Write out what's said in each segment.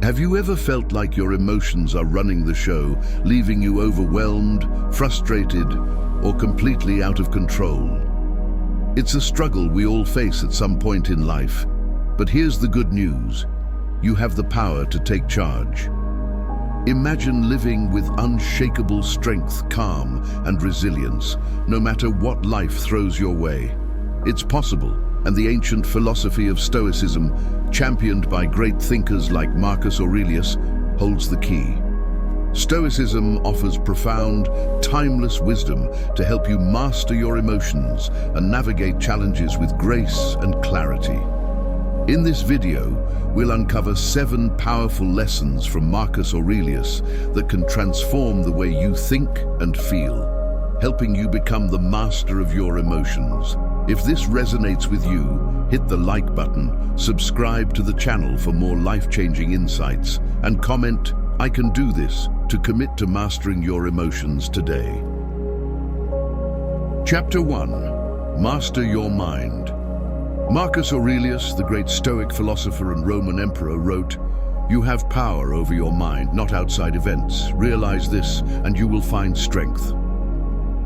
Have you ever felt like your emotions are running the show, leaving you overwhelmed, frustrated, or completely out of control? It's a struggle we all face at some point in life, but here's the good news. You have the power to take charge. Imagine living with unshakable strength, calm, and resilience, no matter what life throws your way. It's possible, and the ancient philosophy of Stoicism, championed by great thinkers like Marcus Aurelius, holds the key. Stoicism offers profound, timeless wisdom to help you master your emotions and navigate challenges with grace and clarity. In this video, we'll uncover 7 powerful lessons from Marcus Aurelius that can transform the way you think and feel, helping you become the master of your emotions. If this resonates with you, hit the like button, subscribe to the channel for more life-changing insights, and comment, "I can do this," to commit to mastering your emotions today. Chapter 1. Master Your Mind. Marcus Aurelius, the great Stoic philosopher and Roman emperor, wrote, "You have power over your mind, not outside events. Realize this, and you will find strength."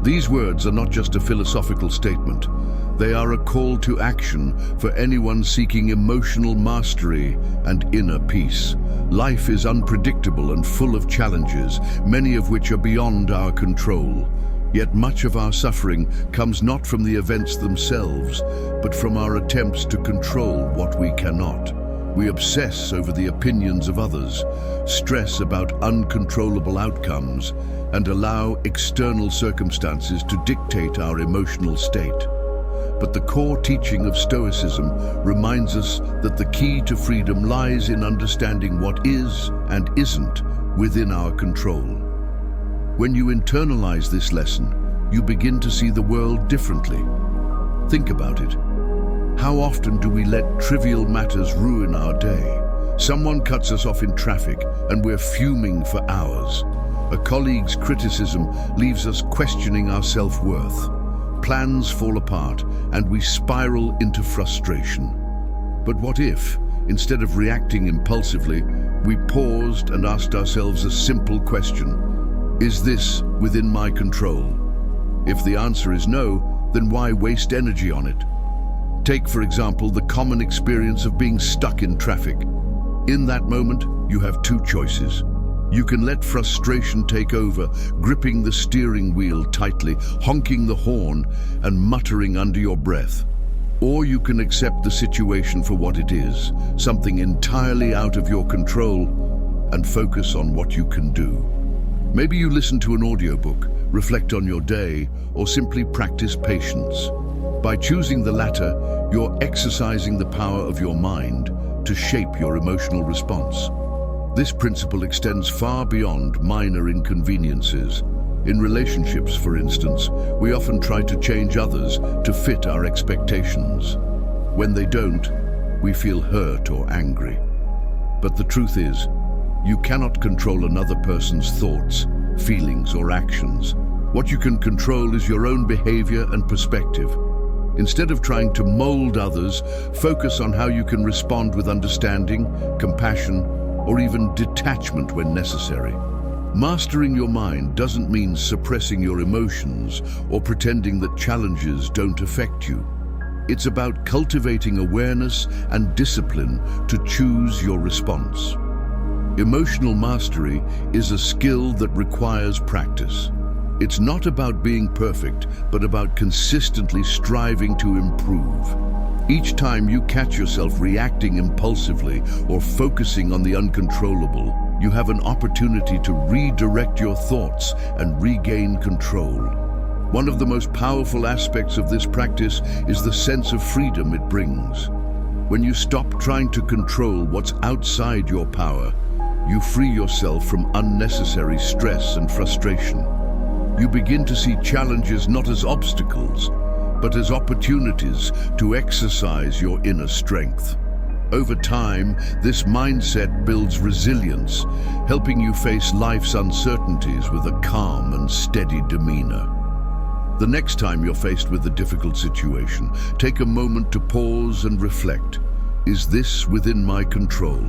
These words are not just a philosophical statement. They are a call to action for anyone seeking emotional mastery and inner peace. Life is unpredictable and full of challenges, many of which are beyond our control. Yet much of our suffering comes not from the events themselves, but from our attempts to control what we cannot. We obsess over the opinions of others, stress about uncontrollable outcomes, and allow external circumstances to dictate our emotional state. But the core teaching of Stoicism reminds us that the key to freedom lies in understanding what is and isn't within our control. When you internalize this lesson, you begin to see the world differently. Think about it. How often do we let trivial matters ruin our day? Someone cuts us off in traffic and we're fuming for hours. A colleague's criticism leaves us questioning our self-worth. Plans fall apart and we spiral into frustration. But what if, instead of reacting impulsively, we paused and asked ourselves a simple question? Is this within my control? If the answer is no, then why waste energy on it? Take, for example, the common experience of being stuck in traffic. In that moment, you have 2 choices. You can let frustration take over, gripping the steering wheel tightly, honking the horn, and muttering under your breath. Or you can accept the situation for what it is, something entirely out of your control, and focus on what you can do. Maybe you listen to an audiobook, reflect on your day, or simply practice patience. By choosing the latter, you're exercising the power of your mind to shape your emotional response. This principle extends far beyond minor inconveniences. In relationships, for instance, we often try to change others to fit our expectations. When they don't, we feel hurt or angry. But the truth is, you cannot control another person's thoughts, feelings, or actions. What you can control is your own behavior and perspective. Instead of trying to mold others, focus on how you can respond with understanding, compassion, or even detachment when necessary. Mastering your mind doesn't mean suppressing your emotions or pretending that challenges don't affect you. It's about cultivating awareness and discipline to choose your response. Emotional mastery is a skill that requires practice. It's not about being perfect, but about consistently striving to improve. Each time you catch yourself reacting impulsively or focusing on the uncontrollable, you have an opportunity to redirect your thoughts and regain control. One of the most powerful aspects of this practice is the sense of freedom it brings. When you stop trying to control what's outside your power, you free yourself from unnecessary stress and frustration. You begin to see challenges not as obstacles, but as opportunities to exercise your inner strength. Over time, this mindset builds resilience, helping you face life's uncertainties with a calm and steady demeanor. The next time you're faced with a difficult situation, take a moment to pause and reflect. Is this within my control?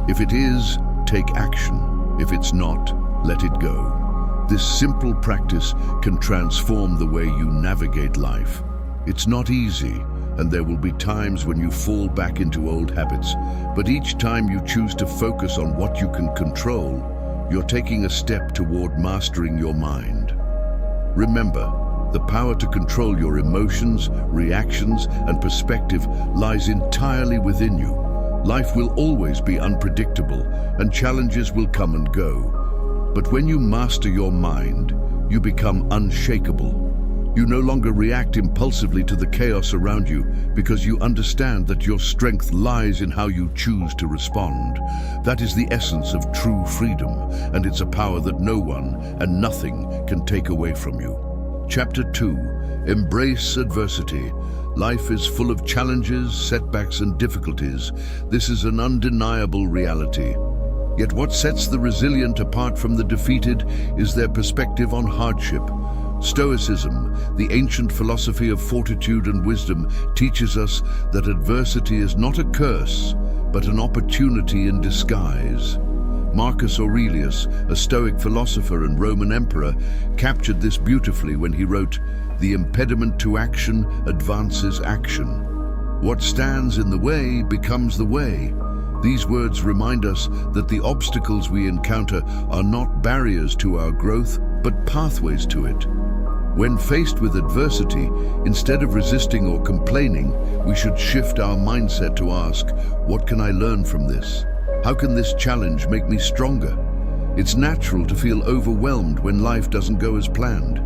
If it is, take action. If it's not, let it go. This simple practice can transform the way you navigate life. It's not easy, and there will be times when you fall back into old habits, but each time you choose to focus on what you can control, you're taking a step toward mastering your mind. Remember, the power to control your emotions, reactions, and perspective lies entirely within you. Life will always be unpredictable, and challenges will come and go. But when you master your mind, you become unshakable. You no longer react impulsively to the chaos around you because you understand that your strength lies in how you choose to respond. That is the essence of true freedom, and it's a power that no one and nothing can take away from you. Chapter 2. Embrace adversity. Life is full of challenges, setbacks, and difficulties. This is an undeniable reality. Yet what sets the resilient apart from the defeated is their perspective on hardship. Stoicism, the ancient philosophy of fortitude and wisdom, teaches us that adversity is not a curse, but an opportunity in disguise. Marcus Aurelius, a Stoic philosopher and Roman emperor, captured this beautifully when he wrote, "The impediment to action advances action. What stands in the way becomes the way." These words remind us that the obstacles we encounter are not barriers to our growth, but pathways to it. When faced with adversity, instead of resisting or complaining, we should shift our mindset to ask, what can I learn from this? How can this challenge make me stronger? It's natural to feel overwhelmed when life doesn't go as planned.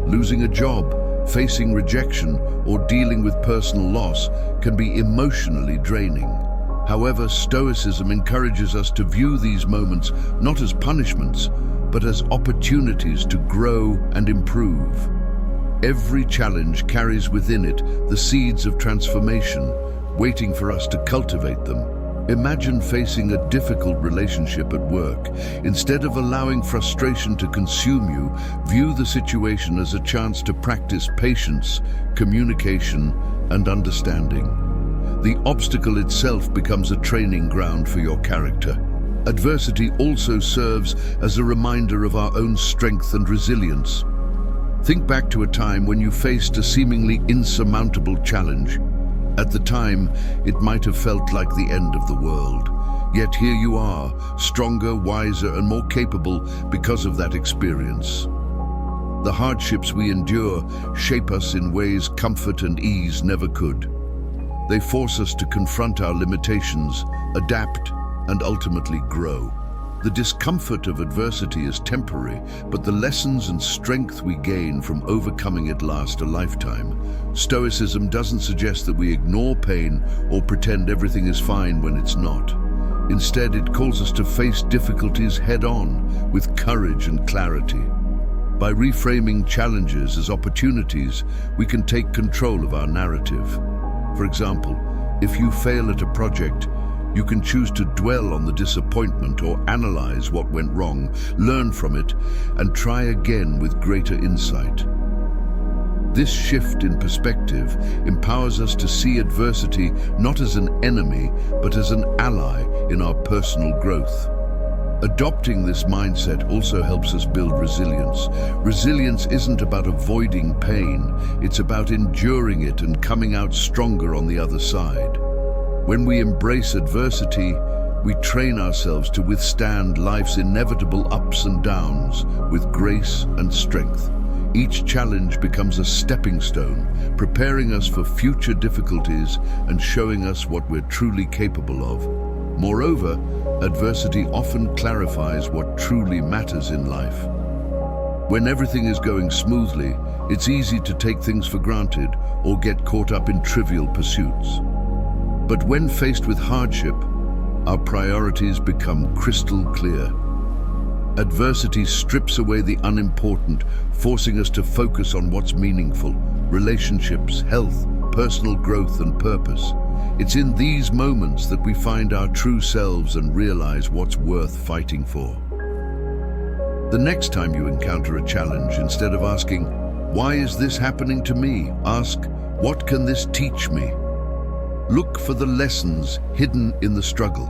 Losing a job, facing rejection, or dealing with personal loss can be emotionally draining. However, Stoicism encourages us to view these moments not as punishments, but as opportunities to grow and improve. Every challenge carries within it the seeds of transformation, waiting for us to cultivate them. Imagine facing a difficult relationship at work. Instead of allowing frustration to consume you, view the situation as a chance to practice patience, communication, and understanding. The obstacle itself becomes a training ground for your character. Adversity also serves as a reminder of our own strength and resilience. Think back to a time when you faced a seemingly insurmountable challenge. At the time, it might have felt like the end of the world. Yet here you are, stronger, wiser, and more capable because of that experience. The hardships we endure shape us in ways comfort and ease never could. They force us to confront our limitations, adapt, and ultimately grow. The discomfort of adversity is temporary, but the lessons and strength we gain from overcoming it last a lifetime. Stoicism doesn't suggest that we ignore pain or pretend everything is fine when it's not. Instead, it calls us to face difficulties head-on with courage and clarity. By reframing challenges as opportunities, we can take control of our narrative. For example, if you fail at a project, you can choose to dwell on the disappointment or analyze what went wrong, learn from it, and try again with greater insight. This shift in perspective empowers us to see adversity not as an enemy, but as an ally in our personal growth. Adopting this mindset also helps us build resilience. Resilience isn't about avoiding pain, it's about enduring it and coming out stronger on the other side. When we embrace adversity, we train ourselves to withstand life's inevitable ups and downs with grace and strength. Each challenge becomes a stepping stone, preparing us for future difficulties and showing us what we're truly capable of. Moreover, adversity often clarifies what truly matters in life. When everything is going smoothly, it's easy to take things for granted or get caught up in trivial pursuits. But when faced with hardship, our priorities become crystal clear. Adversity strips away the unimportant, forcing us to focus on what's meaningful: relationships, health, personal growth, and purpose. It's in these moments that we find our true selves and realize what's worth fighting for. The next time you encounter a challenge, instead of asking, "Why is this happening to me?" ask, "What can this teach me?" Look for the lessons hidden in the struggle.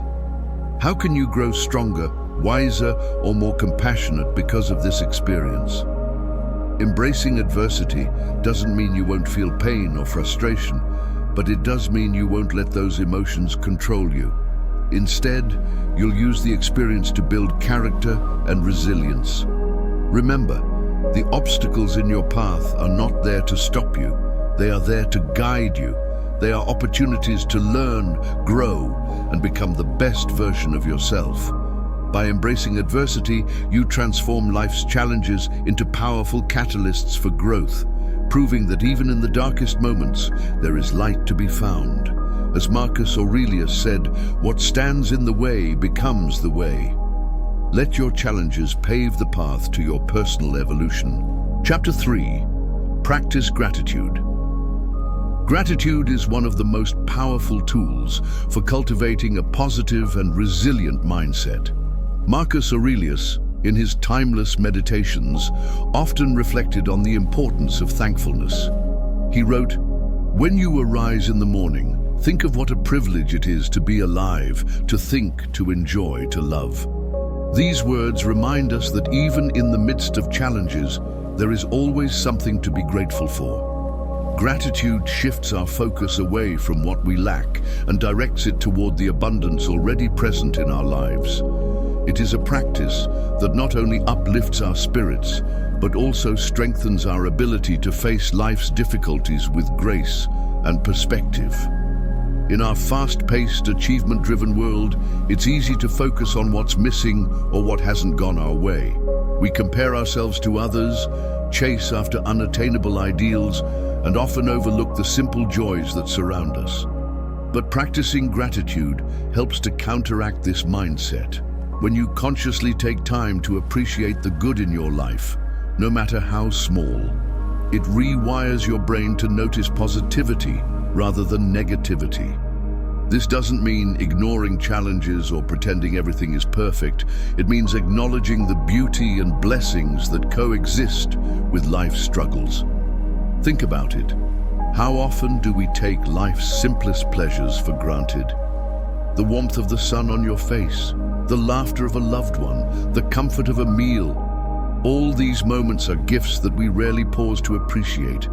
How can you grow stronger, wiser, or more compassionate because of this experience? Embracing adversity doesn't mean you won't feel pain or frustration, but it does mean you won't let those emotions control you. Instead, you'll use the experience to build character and resilience. Remember, the obstacles in your path are not there to stop you. They are there to guide you. They are opportunities to learn, grow, and become the best version of yourself. By embracing adversity, you transform life's challenges into powerful catalysts for growth, proving that even in the darkest moments, there is light to be found. As Marcus Aurelius said, "What stands in the way becomes the way." Let your challenges pave the path to your personal evolution. Chapter 3. Practice gratitude. Gratitude is one of the most powerful tools for cultivating a positive and resilient mindset. Marcus Aurelius, in his timeless meditations, often reflected on the importance of thankfulness. He wrote, "When you arise in the morning, think of what a privilege it is to be alive, to think, to enjoy, to love." These words remind us that even in the midst of challenges, there is always something to be grateful for. Gratitude shifts our focus away from what we lack and directs it toward the abundance already present in our lives. It is a practice that not only uplifts our spirits, but also strengthens our ability to face life's difficulties with grace and perspective. In our fast-paced, achievement-driven world, it's easy to focus on what's missing or what hasn't gone our way. We compare ourselves to others, chase after unattainable ideals, and often overlook the simple joys that surround us. But practicing gratitude helps to counteract this mindset. When you consciously take time to appreciate the good in your life, no matter how small, it rewires your brain to notice positivity rather than negativity. This doesn't mean ignoring challenges or pretending everything is perfect. It means acknowledging the beauty and blessings that coexist with life's struggles. Think about it. How often do we take life's simplest pleasures for granted? The warmth of the sun on your face, the laughter of a loved one, the comfort of a meal. All these moments are gifts that we rarely pause to appreciate.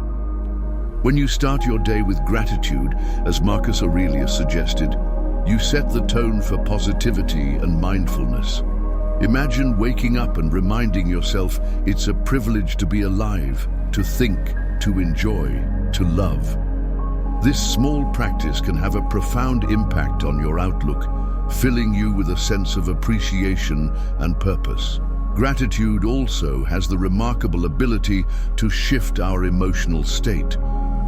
When you start your day with gratitude, as Marcus Aurelius suggested, you set the tone for positivity and mindfulness. Imagine waking up and reminding yourself it's a privilege to be alive, to think, to enjoy, to love. This small practice can have a profound impact on your outlook, filling you with a sense of appreciation and purpose. Gratitude also has the remarkable ability to shift our emotional state.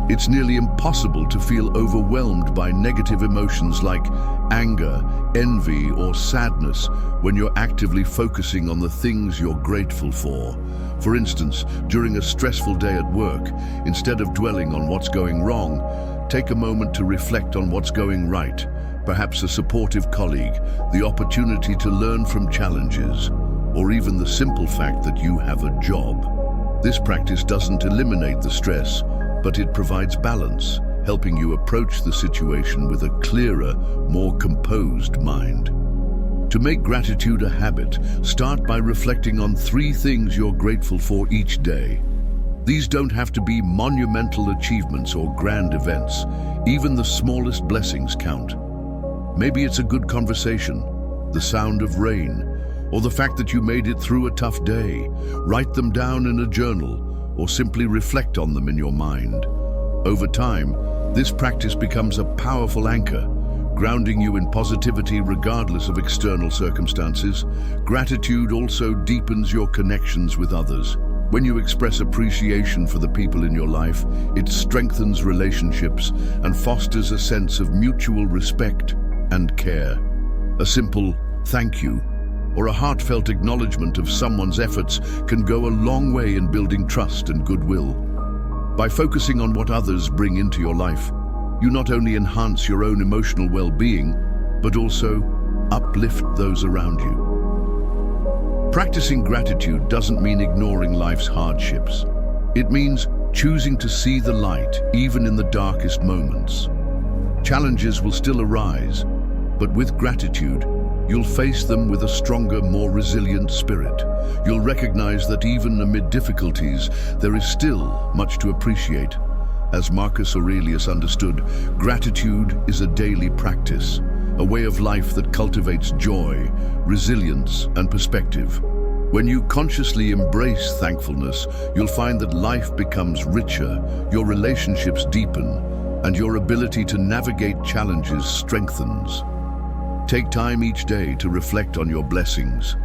It's nearly impossible to feel overwhelmed by negative emotions like anger, envy, or sadness when you're actively focusing on the things you're grateful for. For instance, during a stressful day at work, instead of dwelling on what's going wrong, take a moment to reflect on what's going right. Perhaps a supportive colleague, the opportunity to learn from challenges, or even the simple fact that you have a job. This practice doesn't eliminate the stress, but it provides balance, helping you approach the situation with a clearer, more composed mind. To make gratitude a habit, start by reflecting on 3 things you're grateful for each day. These don't have to be monumental achievements or grand events. Even the smallest blessings count. Maybe it's a good conversation, the sound of rain, or the fact that you made it through a tough day. Write them down in a journal, or simply reflect on them in your mind. Over time, this practice becomes a powerful anchor, grounding you in positivity regardless of external circumstances. Gratitude also deepens your connections with others. When you express appreciation for the people in your life, it strengthens relationships and fosters a sense of mutual respect and care. A simple "thank you" or a heartfelt acknowledgement of someone's efforts can go a long way in building trust and goodwill. By focusing on what others bring into your life, you not only enhance your own emotional well-being, but also uplift those around you. Practicing gratitude doesn't mean ignoring life's hardships. It means choosing to see the light even in the darkest moments. Challenges will still arise, but with gratitude, you'll face them with a stronger, more resilient spirit. You'll recognize that even amid difficulties, there is still much to appreciate. As Marcus Aurelius understood, gratitude is a daily practice, a way of life that cultivates joy, resilience, and perspective. When you consciously embrace thankfulness, you'll find that life becomes richer, your relationships deepen, and your ability to navigate challenges strengthens. Take time each day to reflect on your blessings,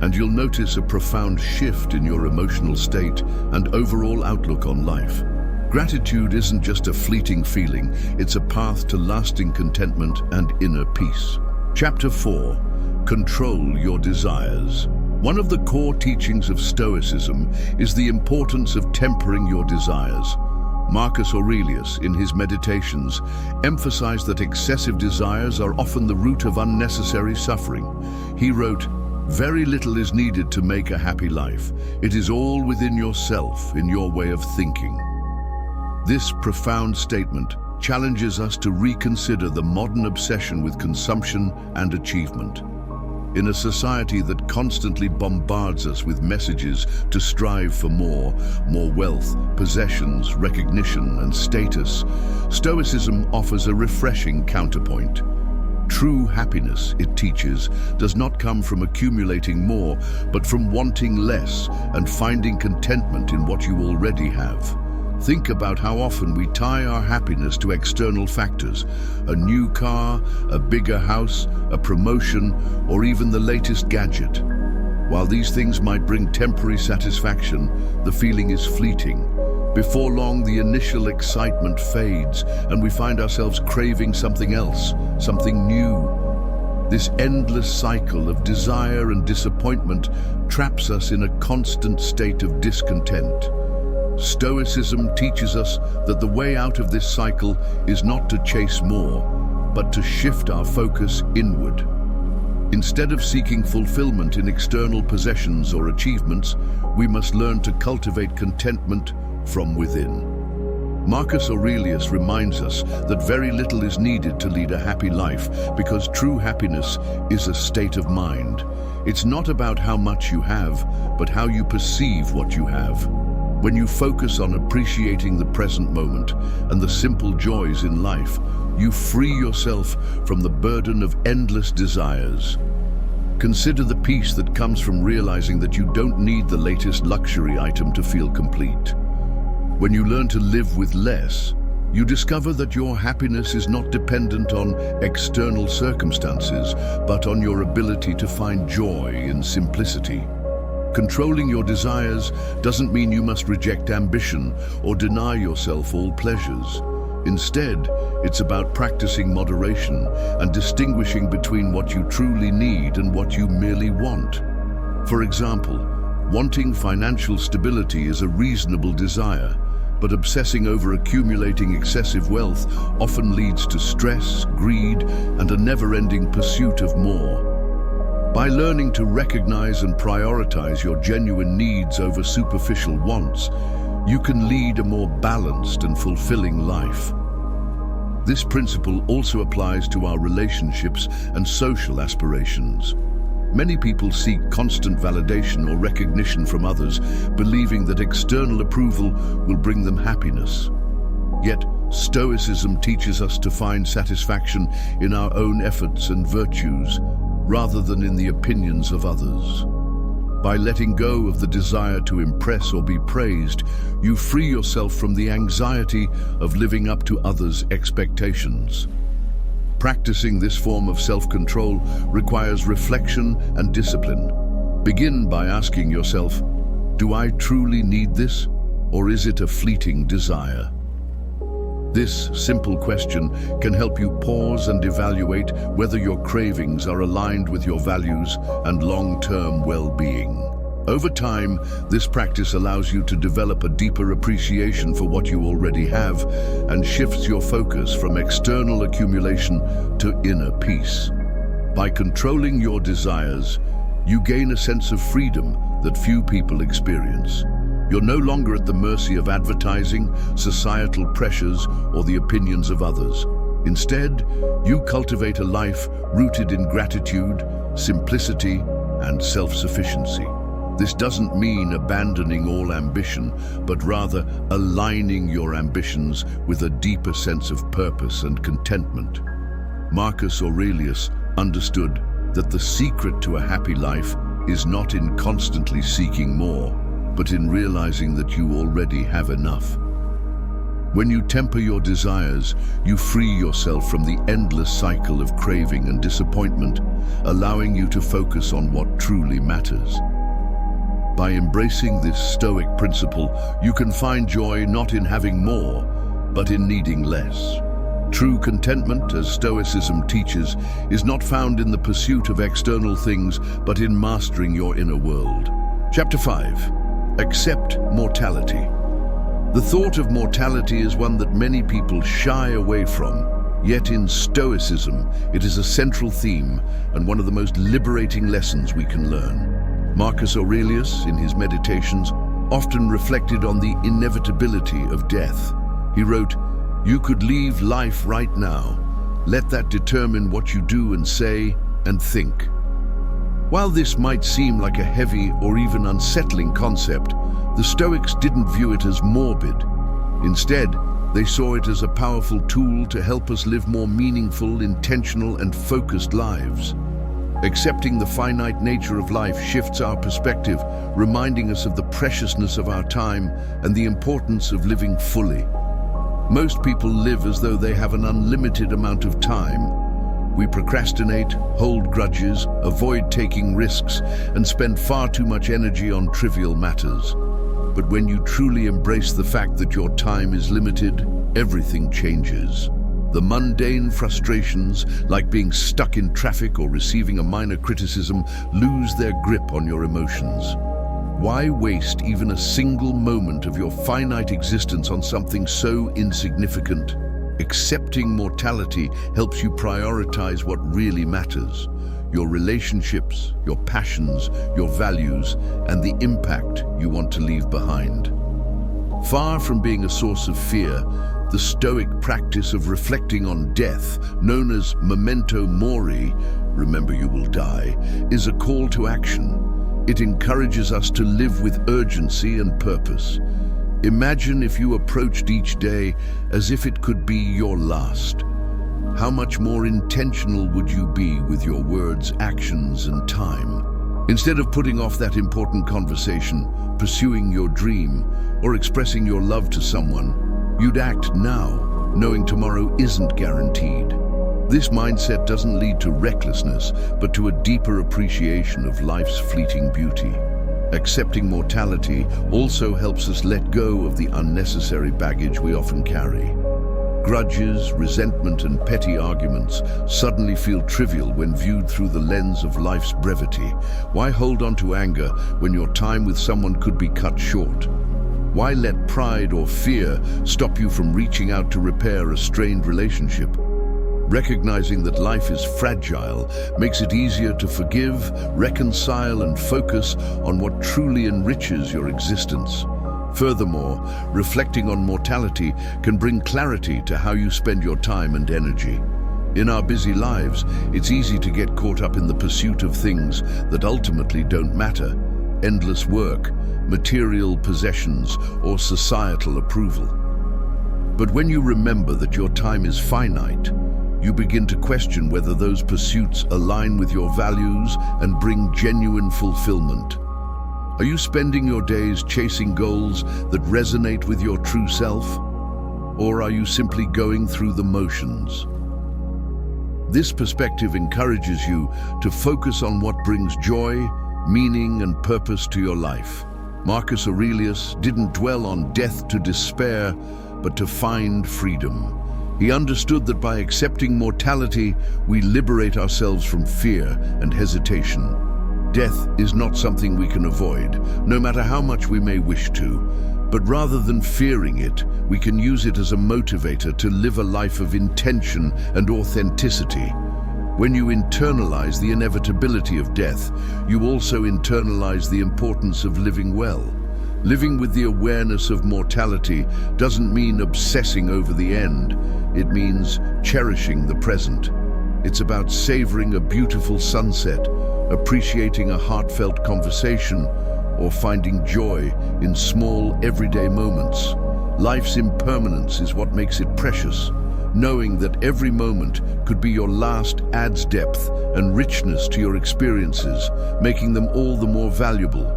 and you'll notice a profound shift in your emotional state and overall outlook on life. Gratitude isn't just a fleeting feeling, it's a path to lasting contentment and inner peace. Chapter 4. Control your desires. One of the core teachings of Stoicism is the importance of tempering your desires. Marcus Aurelius, in his Meditations, emphasized that excessive desires are often the root of unnecessary suffering. He wrote, "Very little is needed to make a happy life. It is all within yourself, in your way of thinking." This profound statement challenges us to reconsider the modern obsession with consumption and achievement. In a society that constantly bombards us with messages to strive for more wealth, possessions, recognition, and status, Stoicism offers a refreshing counterpoint. True happiness, it teaches, does not come from accumulating more, but from wanting less and finding contentment in what you already have. Think about how often we tie our happiness to external factors: a new car, a bigger house, a promotion, or even the latest gadget. While these things might bring temporary satisfaction, the feeling is fleeting. Before long, the initial excitement fades, and we find ourselves craving something else, something new. This endless cycle of desire and disappointment traps us in a constant state of discontent. Stoicism teaches us that the way out of this cycle is not to chase more, but to shift our focus inward. Instead of seeking fulfillment in external possessions or achievements, we must learn to cultivate contentment from within. Marcus Aurelius reminds us that very little is needed to lead a happy life, because true happiness is a state of mind. It's not about how much you have, but how you perceive what you have. When you focus on appreciating the present moment and the simple joys in life, you free yourself from the burden of endless desires. Consider the peace that comes from realizing that you don't need the latest luxury item to feel complete. When you learn to live with less, you discover that your happiness is not dependent on external circumstances, but on your ability to find joy in simplicity. Controlling your desires doesn't mean you must reject ambition or deny yourself all pleasures. Instead, it's about practicing moderation and distinguishing between what you truly need and what you merely want. For example, wanting financial stability is a reasonable desire, but obsessing over accumulating excessive wealth often leads to stress, greed, and a never-ending pursuit of more. By learning to recognize and prioritize your genuine needs over superficial wants, you can lead a more balanced and fulfilling life. This principle also applies to our relationships and social aspirations. Many people seek constant validation or recognition from others, believing that external approval will bring them happiness. Yet, Stoicism teaches us to find satisfaction in our own efforts and virtues, rather than in the opinions of others. By letting go of the desire to impress or be praised, you free yourself from the anxiety of living up to others' expectations. Practicing this form of self-control requires reflection and discipline. Begin by asking yourself, do I truly need this, or is it a fleeting desire? This simple question can help you pause and evaluate whether your cravings are aligned with your values and long-term well-being. Over time, this practice allows you to develop a deeper appreciation for what you already have and shifts your focus from external accumulation to inner peace. By controlling your desires, you gain a sense of freedom that few people experience. You're no longer at the mercy of advertising, societal pressures, or the opinions of others. Instead, you cultivate a life rooted in gratitude, simplicity, and self-sufficiency. This doesn't mean abandoning all ambition, but rather aligning your ambitions with a deeper sense of purpose and contentment. Marcus Aurelius understood that the secret to a happy life is not in constantly seeking more, but in realizing that you already have enough. When you temper your desires, you free yourself from the endless cycle of craving and disappointment, allowing you to focus on what truly matters. By embracing this Stoic principle, you can find joy not in having more, but in needing less. True contentment, as Stoicism teaches, is not found in the pursuit of external things, but in mastering your inner world. Chapter 5. Accept mortality. The thought of mortality is one that many people shy away from, yet in Stoicism, it is a central theme and one of the most liberating lessons we can learn. Marcus Aurelius, in his Meditations, often reflected on the inevitability of death. He wrote, "You could leave life right now. Let that determine what you do and say and think." While this might seem like a heavy or even unsettling concept, the Stoics didn't view it as morbid. Instead, they saw it as a powerful tool to help us live more meaningful, intentional, and focused lives. Accepting the finite nature of life shifts our perspective, reminding us of the preciousness of our time and the importance of living fully. Most people live as though they have an unlimited amount of time. We procrastinate, hold grudges, avoid taking risks, and spend far too much energy on trivial matters. But when you truly embrace the fact that your time is limited, everything changes. The mundane frustrations, like being stuck in traffic or receiving a minor criticism, lose their grip on your emotions. Why waste even a single moment of your finite existence on something so insignificant? Accepting mortality helps you prioritize what really matters: your relationships, your passions, your values, and the impact you want to leave behind. Far from being a source of fear, the Stoic practice of reflecting on death, known as memento mori, remember you will die, is a call to action. It encourages us to live with urgency and purpose. Imagine if you approached each day as if it could be your last. How much more intentional would you be with your words, actions, and time? Instead of putting off that important conversation, pursuing your dream, or expressing your love to someone, you'd act now, knowing tomorrow isn't guaranteed. This mindset doesn't lead to recklessness, but to a deeper appreciation of life's fleeting beauty. Accepting mortality also helps us let go of the unnecessary baggage we often carry. Grudges, resentment, and petty arguments suddenly feel trivial when viewed through the lens of life's brevity. Why hold on to anger when your time with someone could be cut short? Why let pride or fear stop you from reaching out to repair a strained relationship? Recognizing that life is fragile makes it easier to forgive, reconcile, and focus on what truly enriches your existence. Furthermore, reflecting on mortality can bring clarity to how you spend your time and energy. In our busy lives, it's easy to get caught up in the pursuit of things that ultimately don't matter: endless work, material possessions, or societal approval. But when you remember that your time is finite, you begin to question whether those pursuits align with your values and bring genuine fulfillment. Are you spending your days chasing goals that resonate with your true self? Or are you simply going through the motions? This perspective encourages you to focus on what brings joy, meaning, and purpose to your life. Marcus Aurelius didn't dwell on death to despair, but to find freedom. He understood that by accepting mortality, we liberate ourselves from fear and hesitation. Death is not something we can avoid, no matter how much we may wish to. But rather than fearing it, we can use it as a motivator to live a life of intention and authenticity. When you internalize the inevitability of death, you also internalize the importance of living well. Living with the awareness of mortality doesn't mean obsessing over the end. It means cherishing the present. It's about savoring a beautiful sunset, appreciating a heartfelt conversation, or finding joy in small, everyday moments. Life's impermanence is what makes it precious. Knowing that every moment could be your last adds depth and richness to your experiences, making them all the more valuable.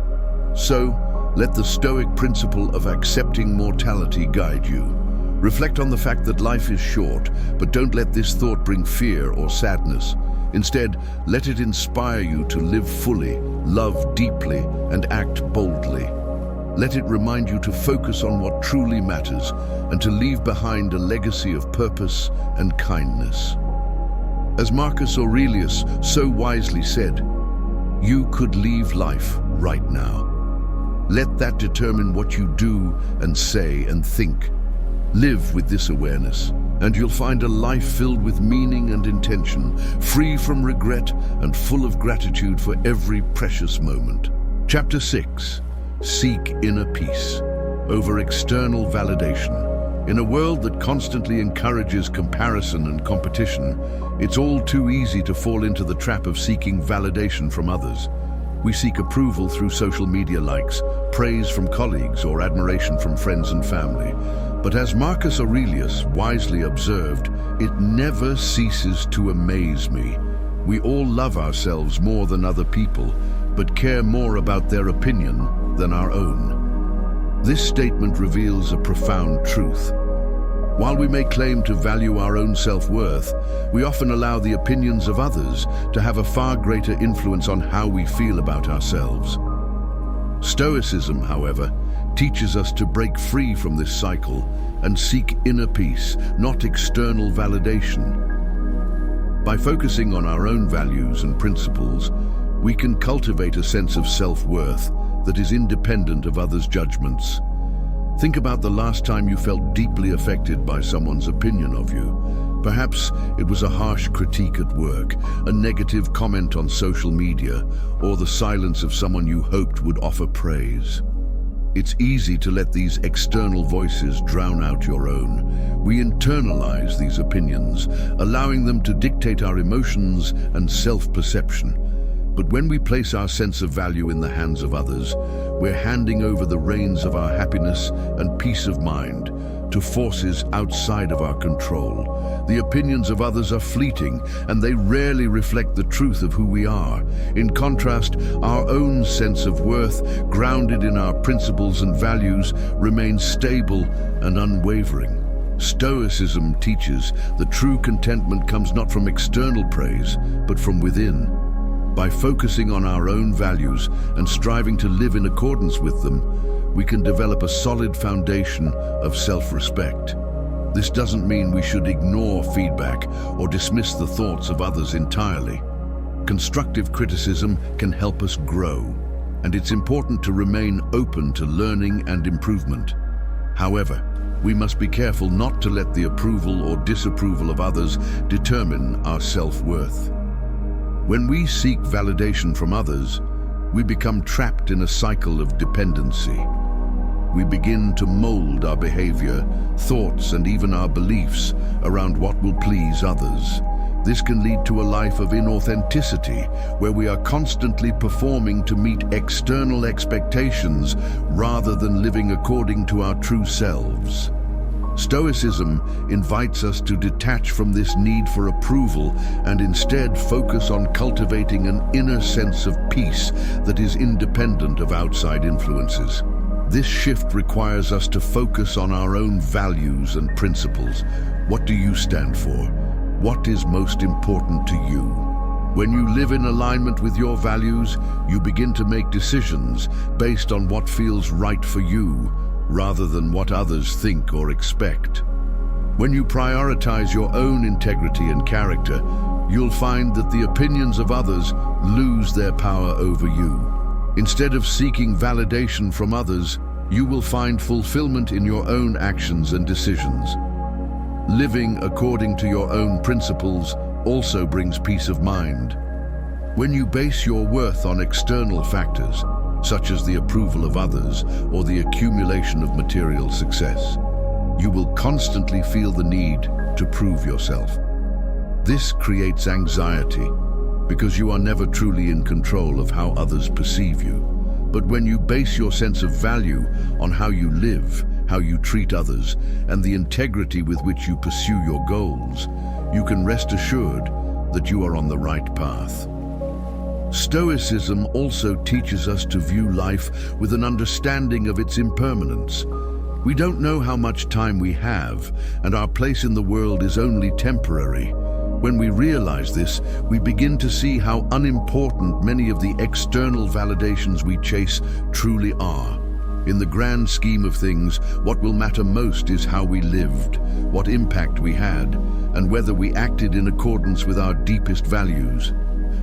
So, let the Stoic principle of accepting mortality guide you. Reflect on the fact that life is short, but don't let this thought bring fear or sadness. Instead, let it inspire you to live fully, love deeply, and act boldly. Let it remind you to focus on what truly matters and to leave behind a legacy of purpose and kindness. As Marcus Aurelius so wisely said, "You could leave life right now." Let that determine what you do and say and think. Live with this awareness, and you'll find a life filled with meaning and intention, free from regret and full of gratitude for every precious moment. Chapter 6. Seek inner peace over external validation. In a world that constantly encourages comparison and competition, it's all too easy to fall into the trap of seeking validation from others. We seek approval through social media likes, praise from colleagues, or admiration from friends and family. But as Marcus Aurelius wisely observed, it never ceases to amaze me. We all love ourselves more than other people, but care more about their opinion than our own. This statement reveals a profound truth. While we may claim to value our own self-worth, we often allow the opinions of others to have a far greater influence on how we feel about ourselves. Stoicism, however, teaches us to break free from this cycle and seek inner peace, not external validation. By focusing on our own values and principles, we can cultivate a sense of self-worth that is independent of others' judgments. Think about the last time you felt deeply affected by someone's opinion of you. Perhaps it was a harsh critique at work, a negative comment on social media, or the silence of someone you hoped would offer praise. It's easy to let these external voices drown out your own. We internalize these opinions, allowing them to dictate our emotions and self-perception. But when we place our sense of value in the hands of others, we're handing over the reins of our happiness and peace of mind to forces outside of our control. The opinions of others are fleeting, and they rarely reflect the truth of who we are. In contrast, our own sense of worth, grounded in our principles and values, remains stable and unwavering. Stoicism teaches that true contentment comes not from external praise, but from within. By focusing on our own values and striving to live in accordance with them, we can develop a solid foundation of self-respect. This doesn't mean we should ignore feedback or dismiss the thoughts of others entirely. Constructive criticism can help us grow, and it's important to remain open to learning and improvement. However, we must be careful not to let the approval or disapproval of others determine our self-worth. When we seek validation from others, we become trapped in a cycle of dependency. We begin to mold our behavior, thoughts, and even our beliefs around what will please others. This can lead to a life of inauthenticity, where we are constantly performing to meet external expectations rather than living according to our true selves. Stoicism invites us to detach from this need for approval and instead focus on cultivating an inner sense of peace that is independent of outside influences. This shift requires us to focus on our own values and principles. What do you stand for? What is most important to you? When you live in alignment with your values, you begin to make decisions based on what feels right for you, rather than what others think or expect. When you prioritize your own integrity and character, you'll find that the opinions of others lose their power over you. Instead of seeking validation from others, you will find fulfillment in your own actions and decisions. Living according to your own principles also brings peace of mind. When you base your worth on external factors, such as the approval of others or the accumulation of material success, you will constantly feel the need to prove yourself. This creates anxiety because you are never truly in control of how others perceive you. But when you base your sense of value on how you live, how you treat others, and the integrity with which you pursue your goals, you can rest assured that you are on the right path. Stoicism also teaches us to view life with an understanding of its impermanence. We don't know how much time we have, and our place in the world is only temporary. When we realize this, we begin to see how unimportant many of the external validations we chase truly are. In the grand scheme of things, what will matter most is how we lived, what impact we had, and whether we acted in accordance with our deepest values.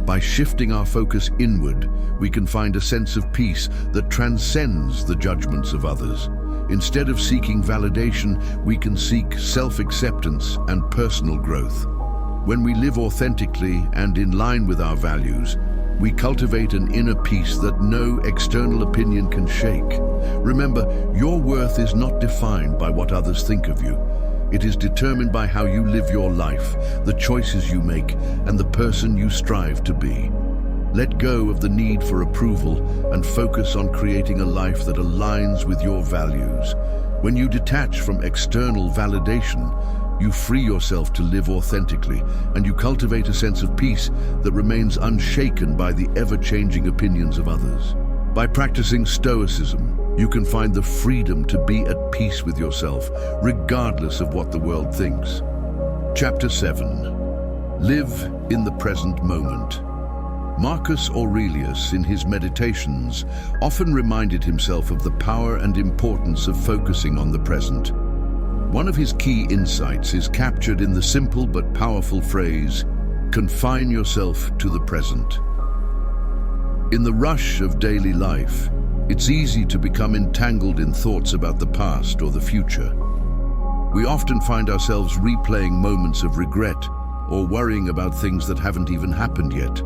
By shifting our focus inward, we can find a sense of peace that transcends the judgments of others. Instead of seeking validation, we can seek self-acceptance and personal growth. When we live authentically and in line with our values, we cultivate an inner peace that no external opinion can shake. Remember, your worth is not defined by what others think of you. It is determined by how you live your life, the choices you make, and the person you strive to be. Let go of the need for approval and focus on creating a life that aligns with your values. When you detach from external validation, you free yourself to live authentically, and you cultivate a sense of peace that remains unshaken by the ever-changing opinions of others. By practicing Stoicism, you can find the freedom to be at peace with yourself, regardless of what the world thinks. Chapter 7. Live in the present moment. Marcus Aurelius, in his Meditations, often reminded himself of the power and importance of focusing on the present. One of his key insights is captured in the simple but powerful phrase, "Confine yourself to the present." In the rush of daily life, it's easy to become entangled in thoughts about the past or the future. We often find ourselves replaying moments of regret or worrying about things that haven't even happened yet.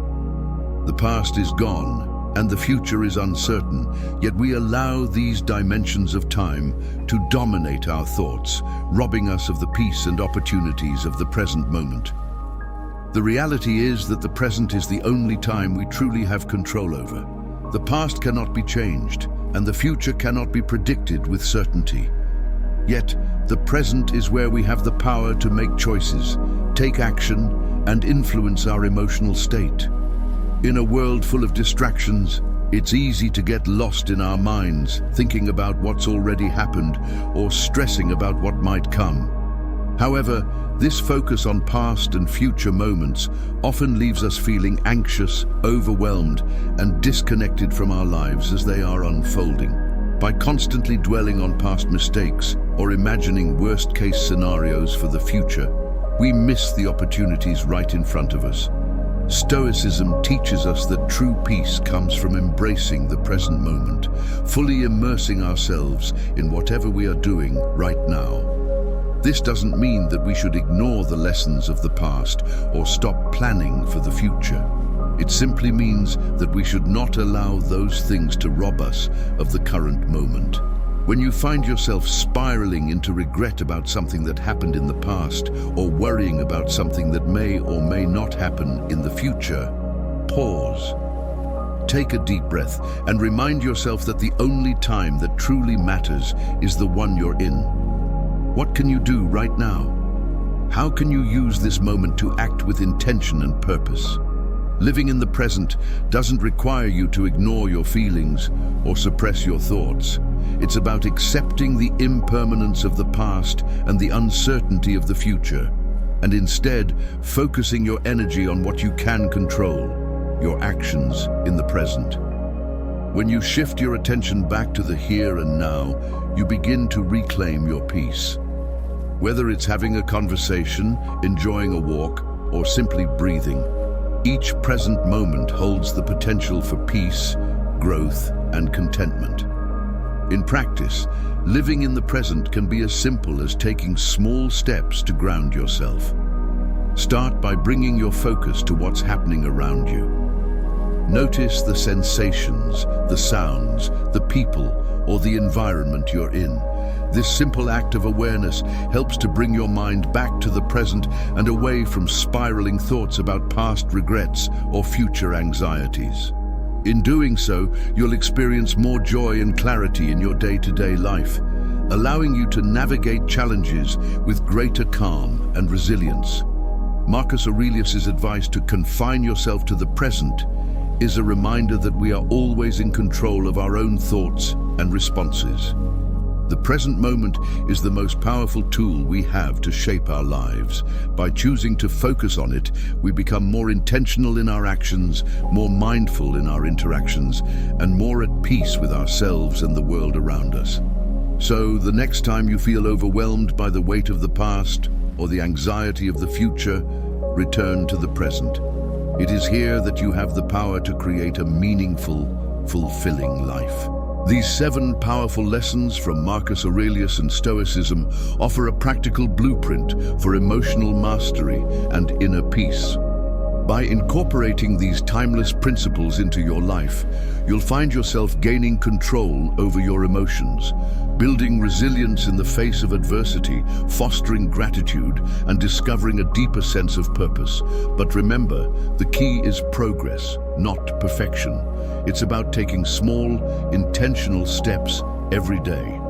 The past is gone, and the future is uncertain, yet we allow these dimensions of time to dominate our thoughts, robbing us of the peace and opportunities of the present moment. The reality is that the present is the only time we truly have control over. The past cannot be changed, and the future cannot be predicted with certainty. Yet, the present is where we have the power to make choices, take action, and influence our emotional state. In a world full of distractions, it's easy to get lost in our minds, thinking about what's already happened or stressing about what might come. However, this focus on past and future moments often leaves us feeling anxious, overwhelmed, and disconnected from our lives as they are unfolding. By constantly dwelling on past mistakes or imagining worst-case scenarios for the future, we miss the opportunities right in front of us. Stoicism teaches us that true peace comes from embracing the present moment, fully immersing ourselves in whatever we are doing right now. This doesn't mean that we should ignore the lessons of the past or stop planning for the future. It simply means that we should not allow those things to rob us of the current moment. When you find yourself spiraling into regret about something that happened in the past or worrying about something that may or may not happen in the future, pause. Take a deep breath and remind yourself that the only time that truly matters is the one you're in. What can you do right now? How can you use this moment to act with intention and purpose? Living in the present doesn't require you to ignore your feelings or suppress your thoughts. It's about accepting the impermanence of the past and the uncertainty of the future, and instead focusing your energy on what you can control, your actions in the present. When you shift your attention back to the here and now, you begin to reclaim your peace. Whether it's having a conversation, enjoying a walk, or simply breathing, each present moment holds the potential for peace, growth, and contentment. In practice, living in the present can be as simple as taking small steps to ground yourself. Start by bringing your focus to what's happening around you. Notice the sensations, the sounds, the people, or the environment you're in. This simple act of awareness helps to bring your mind back to the present and away from spiraling thoughts about past regrets or future anxieties. In doing so, you'll experience more joy and clarity in your day-to-day life, allowing you to navigate challenges with greater calm and resilience. Marcus Aurelius's advice to confine yourself to the present is a reminder that we are always in control of our own thoughts and responses. The present moment is the most powerful tool we have to shape our lives. By choosing to focus on it, we become more intentional in our actions, more mindful in our interactions, and more at peace with ourselves and the world around us. So, the next time you feel overwhelmed by the weight of the past or the anxiety of the future, return to the present. It is here that you have the power to create a meaningful, fulfilling life. These 7 powerful lessons from Marcus Aurelius and Stoicism offer a practical blueprint for emotional mastery and inner peace. By incorporating these timeless principles into your life, you'll find yourself gaining control over your emotions, building resilience in the face of adversity, fostering gratitude, and discovering a deeper sense of purpose. But remember, the key is progress, not perfection. It's about taking small, intentional steps every day.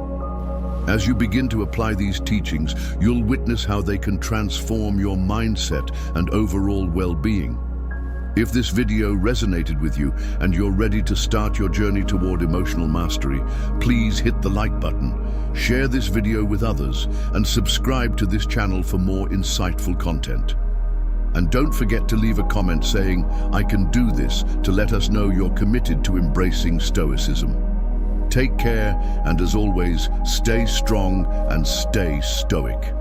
As you begin to apply these teachings, you'll witness how they can transform your mindset and overall well-being. If this video resonated with you and you're ready to start your journey toward emotional mastery, please hit the like button, share this video with others, and subscribe to this channel for more insightful content. And don't forget to leave a comment saying, "I can do this," to let us know you're committed to embracing Stoicism. Take care, and as always, stay strong and stay stoic.